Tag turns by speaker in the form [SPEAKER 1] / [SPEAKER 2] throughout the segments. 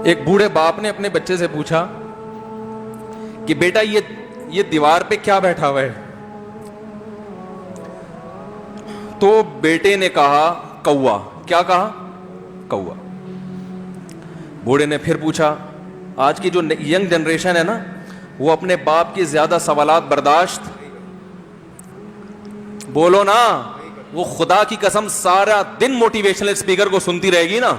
[SPEAKER 1] ایک بوڑھے باپ نے اپنے بچے سے پوچھا کہ بیٹا یہ دیوار پہ کیا بیٹھا ہوا ہے؟ تو بیٹے نے کہا کوا. کیا کہا؟ کوا. بوڑھے نے پھر پوچھا. آج کی جو ینگ جنریشن ہے نا, وہ اپنے باپ کے زیادہ سوالات برداشت, بولو نا, وہ خدا کی قسم سارا دن موٹیویشنل اسپیکر کو سنتی رہے گی نا,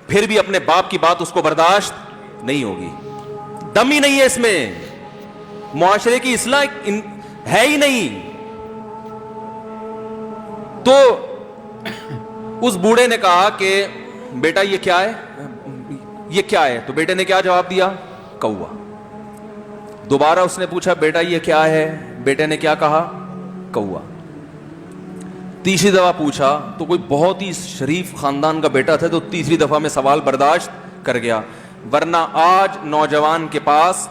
[SPEAKER 1] پھر بھی اپنے باپ کی بات اس کو برداشت نہیں ہوگی. دم ہی نہیں ہے اس میں, معاشرے کی اصلاح ہے ہی نہیں. تو اس بوڑھے نے کہا کہ بیٹا یہ کیا ہے, یہ کیا ہے؟ تو بیٹے نے کیا جواب دیا؟ کوا. دوبارہ اس نے پوچھا بیٹا یہ کیا ہے؟ بیٹے نے کیا کہا؟ کوا. تیسری دفعہ پوچھا تو کوئی بہت ہی شریف خاندان کا بیٹا تھا, تو تیسری دفعہ میں سوال برداشت کر گیا. ورنہ آج نوجوان کے پاس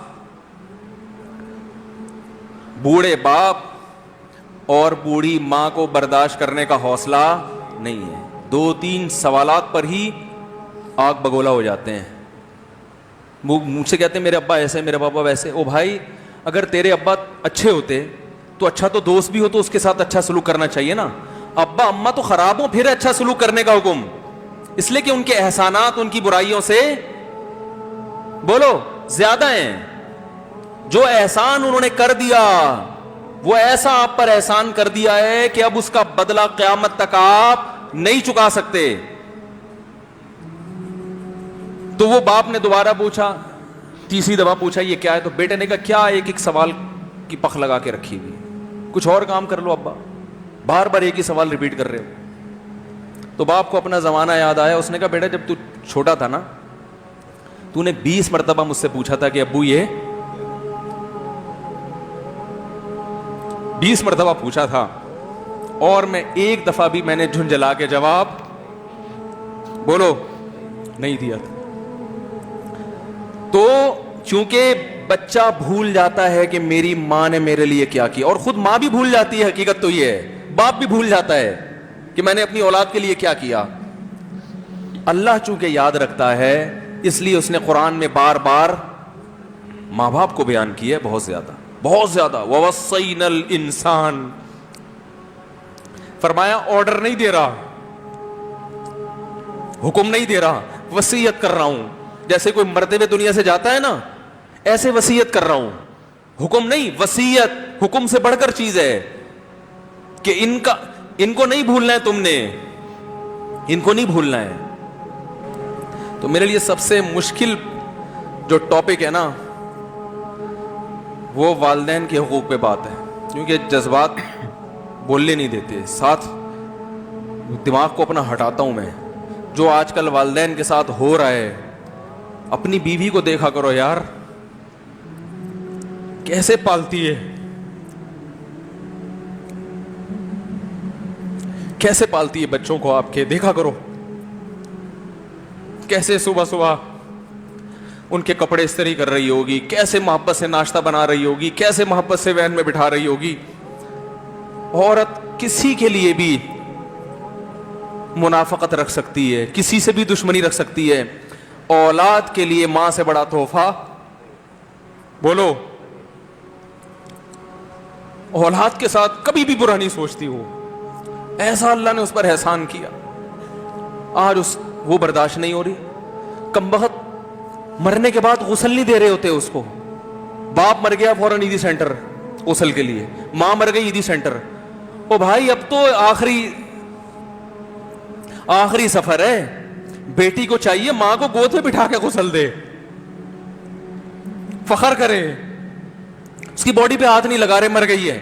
[SPEAKER 1] بوڑھے باپ اور بوڑھی ماں کو برداشت کرنے کا حوصلہ نہیں ہے. 2-3 سوالات پر ہی آگ بگولا ہو جاتے ہیں. وہ مجھ سے کہتے ہیں میرے ابا ایسے, میرے پاپا ویسے. او بھائی, اگر تیرے ابا اچھے ہوتے تو اچھا تو دوست بھی ہو تو اس کے ساتھ اچھا سلوک کرنا چاہیے نا. ابا اما تو خراب ہوں, پھر اچھا سلوک کرنے کا حکم, اس لیے کہ ان کے احسانات ان کی برائیوں سے بولو زیادہ ہیں. جو احسان انہوں نے کر دیا وہ ایسا آپ پر احسان کر دیا ہے کہ اب اس کا بدلہ قیامت تک آپ نہیں چکا سکتے. تو وہ باپ نے دوبارہ پوچھا, تیسری دفعہ پوچھا یہ کیا ہے؟ تو بیٹے نے کہا کیا ایک سوال کی پخ لگا کے رکھی ہوئی, کچھ اور کام کر لو ابا, بار بار ایک ہی سوال ریپیٹ کر رہے ہو. تو باپ کو اپنا زمانہ یاد آیا. اس نے کہا بیٹا جب تو چھوٹا تھا نا, تو نے 20 مرتبہ مجھ سے پوچھا تھا کہ ابو یہ 20 مرتبہ پوچھا تھا, اور میں ایک دفعہ بھی میں نے جھنجھلا کے جواب بولو نہیں دیا تھا. تو چونکہ بچہ بھول جاتا ہے کہ میری ماں نے میرے لیے کیا کیا, اور خود ماں بھی بھول جاتی ہے, حقیقت تو یہ ہے, باپ بھی بھول جاتا ہے کہ میں نے اپنی اولاد کے لیے کیا کیا. اللہ چونکہ یاد رکھتا ہے, اس لیے اس نے قرآن میں بار بار ماں باپ کو بیان کیا ہے, بہت زیادہ بہت زیادہ. وَوَصَّيْنَا الْإِنسَانَ, فرمایا آرڈر نہیں دے رہا, حکم نہیں دے رہا, وصیت کر رہا ہوں. جیسے کوئی مرتے ہوئے دنیا سے جاتا ہے نا, ایسے وصیت کر رہا ہوں, حکم نہیں. وصیت حکم سے بڑھ کر چیز ہے کہ ان کو نہیں بھولنا ہے, تم نے ان کو نہیں بھولنا ہے. تو میرے لیے سب سے مشکل جو ٹاپک ہے نا, وہ والدین کے حقوق پہ بات ہے, کیونکہ جذبات بولنے نہیں دیتے. ساتھ دماغ کو اپنا ہٹاتا ہوں میں. جو آج کل والدین کے ساتھ ہو رہا ہے, اپنی بیوی کو دیکھا کرو یار, کیسے پالتی ہے, کیسے پالتی ہے بچوں کو آپ کے, دیکھا کرو کیسے صبح صبح ان کے کپڑے استری کر رہی ہوگی, کیسے محبت سے ناشتہ بنا رہی ہوگی, کیسے محبت سے وین میں بٹھا رہی ہوگی. عورت کسی کے لیے بھی منافقت رکھ سکتی ہے, کسی سے بھی دشمنی رکھ سکتی ہے. اولاد کے لیے ماں سے بڑا تحفہ بولو, اولاد کے ساتھ کبھی بھی برا نہیں سوچتی ہو. ایسا اللہ نے اس پر احسان کیا, آج وہ برداشت نہیں ہو رہی. کمبخت مرنے کے بعد غسل نہیں دے رہے ہوتے اس کو. باپ مر گیا فوراً عیدی سینٹر غسل کے لیے, ماں مر گئی عیدی سینٹر. او بھائی اب تو آخری سفر ہے, بیٹی کو چاہیے ماں کو گود میں بٹھا کے غسل دے, فخر کرے, اس کی باڈی پہ ہاتھ نہیں لگا رہے, مر گئی ہے.